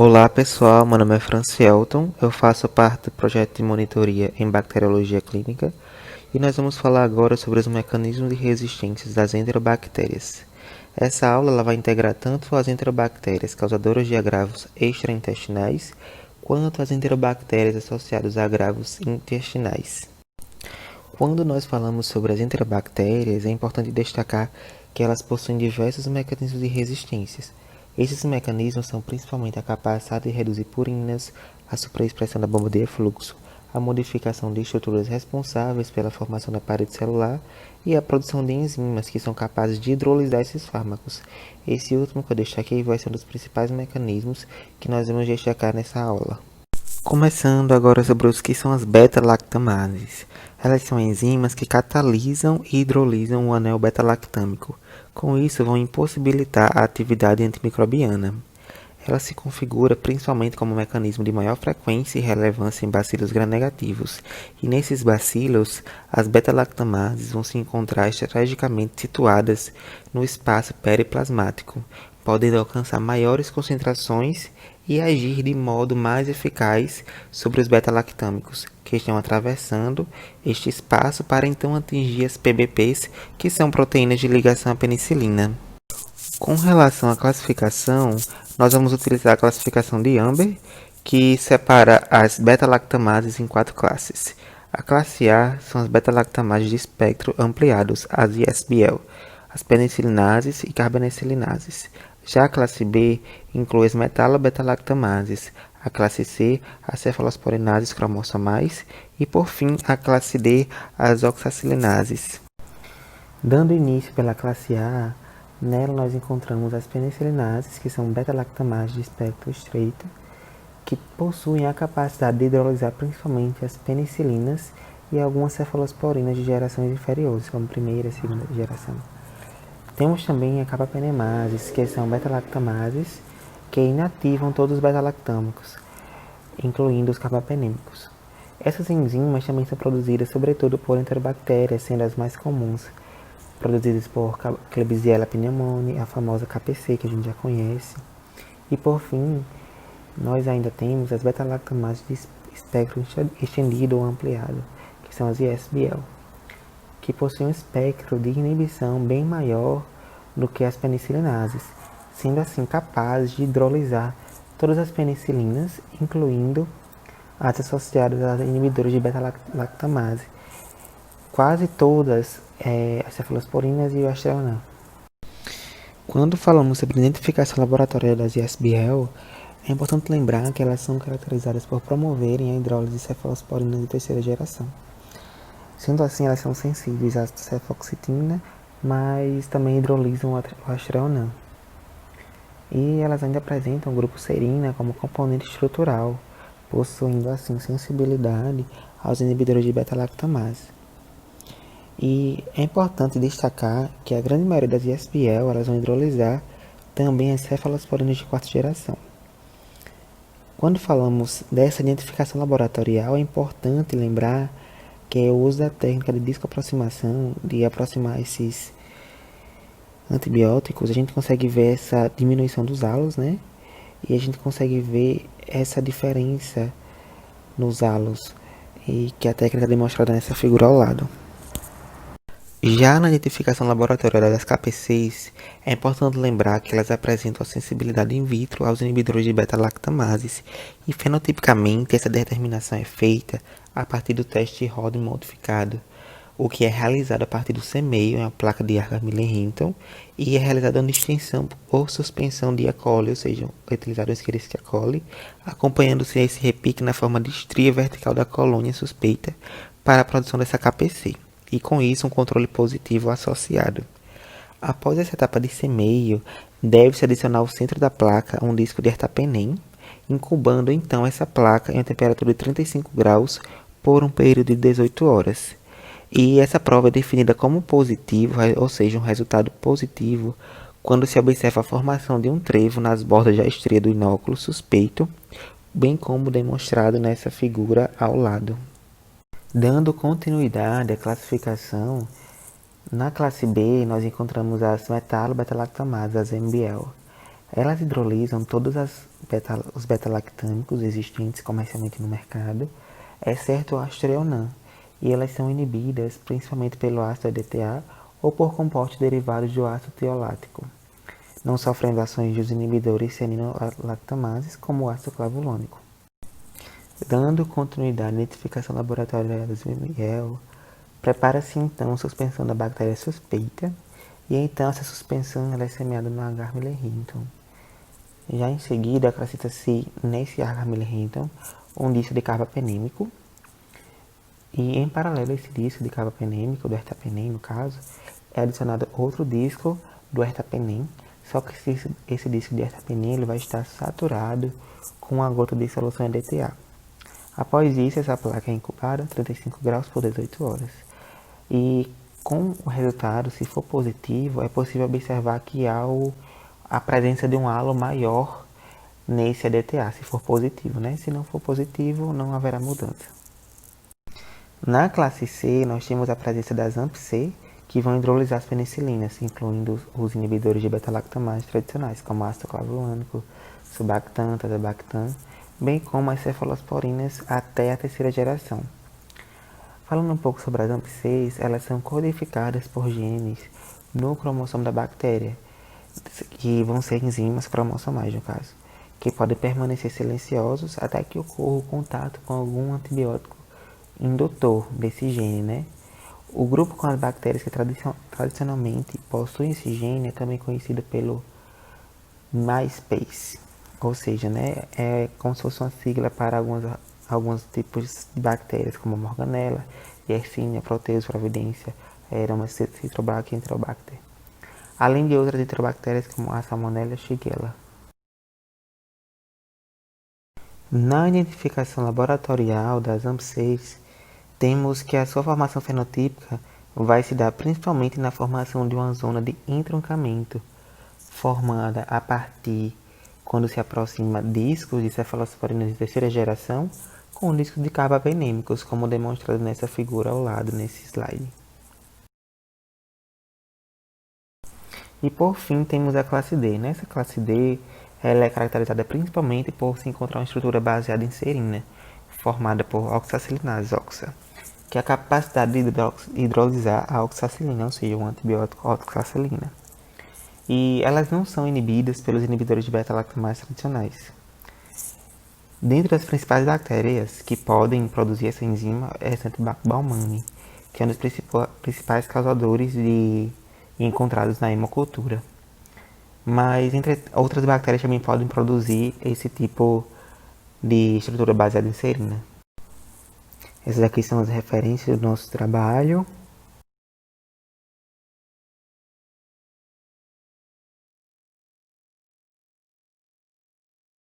Olá pessoal, meu nome é Francielton, eu faço parte do projeto de monitoria em bacteriologia clínica e nós vamos falar agora sobre os mecanismos de resistência das enterobactérias. Essa aula ela vai integrar tanto as enterobactérias causadoras de agravos extraintestinais quanto as enterobactérias associadas a agravos intestinais. Quando nós falamos sobre as enterobactérias, é importante destacar que elas possuem diversos mecanismos de resistência. Esses mecanismos são principalmente a capacidade de reduzir purinas, a superexpressão da bomba de efluxo, a modificação de estruturas responsáveis pela formação da parede celular e a produção de enzimas que são capazes de hidrolisar esses fármacos. Esse último que eu destaquei vai ser um dos principais mecanismos que nós vamos destacar nessa aula. Começando agora sobre os que são as beta-lactamases. Elas são enzimas que catalisam e hidrolisam o anel beta-lactâmico. Com isso, vão impossibilitar a atividade antimicrobiana. Ela se configura principalmente como um mecanismo de maior frequência e relevância em bacilos gram-negativos. E nesses bacilos, as beta-lactamases vão se encontrar estrategicamente situadas no espaço periplasmático, podendo alcançar maiores concentrações e agir de modo mais eficaz sobre os beta-lactâmicos, que estão atravessando este espaço para então atingir as PBPs, que são proteínas de ligação à penicilina. Com relação à classificação, nós vamos utilizar a classificação de Amber, que separa as beta-lactamases em 4 classes. A classe A são as beta-lactamases de espectro ampliados, as ISBL, as penicilinases e carbanicilinases. Já a classe B inclui as metalo-beta-lactamases, a classe C, as cefalosporinases cromossomais e, por fim, a classe D, as oxacilinases. Dando início pela classe A, nela nós encontramos as penicilinases, que são beta-lactamases de espectro estreito, que possuem a capacidade de hidrolisar principalmente as penicilinas e algumas cefalosporinas de gerações inferiores, como primeira e segunda geração. Temos também a carbapenemases, que são beta-lactamases, que inativam todos os beta-lactâmicos, incluindo os carbapenêmicos. Essas enzimas também são produzidas sobretudo por enterobactérias, sendo as mais comuns, produzidas por Klebsiella pneumoniae, a famosa KPC, que a gente já conhece. E por fim, nós ainda temos as beta-lactamases de espectro estendido ou ampliado, que são as ISBL, que possuem um espectro de inibição bem maior do que as penicilinases, sendo assim capazes de hidrolisar todas as penicilinas, incluindo as associadas a inibidores de beta-lactamase, quase todas as cefalosporinas e o astreonam. Quando falamos sobre identificação laboratorial das ISBL, é importante lembrar que elas são caracterizadas por promoverem a hidrólise de cefalosporinas de terceira geração. Sendo assim, elas são sensíveis à cefoxitina, mas também hidrolisam o astreonam. E elas ainda apresentam o grupo serina como componente estrutural, possuindo assim sensibilidade aos inibidores de beta-lactamase. E é importante destacar que a grande maioria das ISBL elas vão hidrolisar também as cefalosporinas de quarta geração. Quando falamos dessa identificação laboratorial, é importante lembrar que é o uso da técnica de discoaproximação, de aproximar esses antibióticos. A gente consegue ver essa diminuição dos halos, né? E a gente consegue ver essa diferença nos halos, e que a técnica é demonstrada nessa figura ao lado. Já na identificação laboratorial das KPCs, é importante lembrar que elas apresentam a sensibilidade in vitro aos inibidores de beta-lactamases e fenotipicamente essa determinação é feita a partir do teste Rodman modificado, o que é realizado a partir do CMEIO, uma placa de Argand-Miller-Hinton, e é realizada uma extensão ou suspensão de E. coli, ou seja, é utilizado o Escherichia coli, acompanhando-se esse repique na forma de estria vertical da colônia suspeita para a produção dessa KPC. E com isso um controle positivo associado. Após essa etapa de semeio, deve-se adicionar ao centro da placa um disco de ertapenem, incubando então essa placa em uma temperatura de 35 graus por um período de 18 horas. E essa prova é definida como positivo, ou seja, um resultado positivo, quando se observa a formação de um trevo nas bordas da estria do inóculo suspeito, bem como demonstrado nessa figura ao lado. Dando continuidade à classificação, na classe B nós encontramos as metalo-beta-lactamases, as MBL. Elas hidrolisam todas as os beta-lactâmicos existentes comercialmente no mercado, exceto o ácido treonan, e elas são inibidas principalmente pelo ácido EDTA ou por compostos derivados do ácido teolático, não sofrendo ações dos inibidores cianino-lactamases como o ácido clavulônico. Dando continuidade à identificação laboratorial dos ML, prepara-se então a suspensão da bactéria suspeita, e então essa suspensão ela é semeada no agar Miller-Hinton. Já em seguida, acrescenta-se nesse agar Miller-Hinton um disco de carbapenêmico, e em paralelo a esse disco de carbapenêmico, do ertapenem no caso, é adicionado outro disco do ertapenem, só que esse disco de ertapenem ele vai estar saturado com uma gota de solução EDTA. Após isso, essa placa é incubada a 35 graus por 18 horas. E com o resultado, se for positivo, é possível observar que há a presença de um halo maior nesse EDTA, se for positivo, né? Se não for positivo, não haverá mudança. Na classe C, nós temos a presença das AMP-C, que vão hidrolisar as penicilinas, incluindo os inibidores de beta-lactamase tradicionais, como ácido clavulânico, subactam, tazobactam, bem como as cefalosporinas até a terceira geração. Falando um pouco sobre as AMP-Cs, elas são codificadas por genes no cromossomo da bactéria, que vão ser enzimas cromossomais, no caso, que podem permanecer silenciosos até que ocorra o contato com algum antibiótico indutor desse gene, né? O grupo com as bactérias que tradicionalmente possuem esse gene é também conhecido pelo MySpace. Ou seja, né, é como se fosse uma sigla para alguns tipos de bactérias, como a Morganella, Yersinia, Proteus, Providência, Aeromas, Citrobacter e Enterobacter. Além de outras enterobactérias como a Salmonella e a Shigella. Na identificação laboratorial das AMP-Cs, temos que a sua formação fenotípica vai se dar principalmente na formação de uma zona de entroncamento, formada a partir quando se aproxima discos de cefalosporinas de terceira geração com discos de carbapenêmicos, como demonstrado nessa figura ao lado, nesse slide. E por fim temos a classe D. Nessa classe D, ela é caracterizada principalmente por se encontrar uma estrutura baseada em serina, formada por oxacilinase oxa, que é a capacidade de hidrolisar a oxacilina, ou seja, um antibiótico oxacilina. E elas não são inibidas pelos inibidores de beta-lactamase tradicionais. Dentre as principais bactérias que podem produzir essa enzima é Stachybotrys baumannii, que é um dos principais causadores encontrados na hemocultura. Mas entre outras bactérias também podem produzir esse tipo de estrutura baseada em serina. Essas aqui são as referências do nosso trabalho.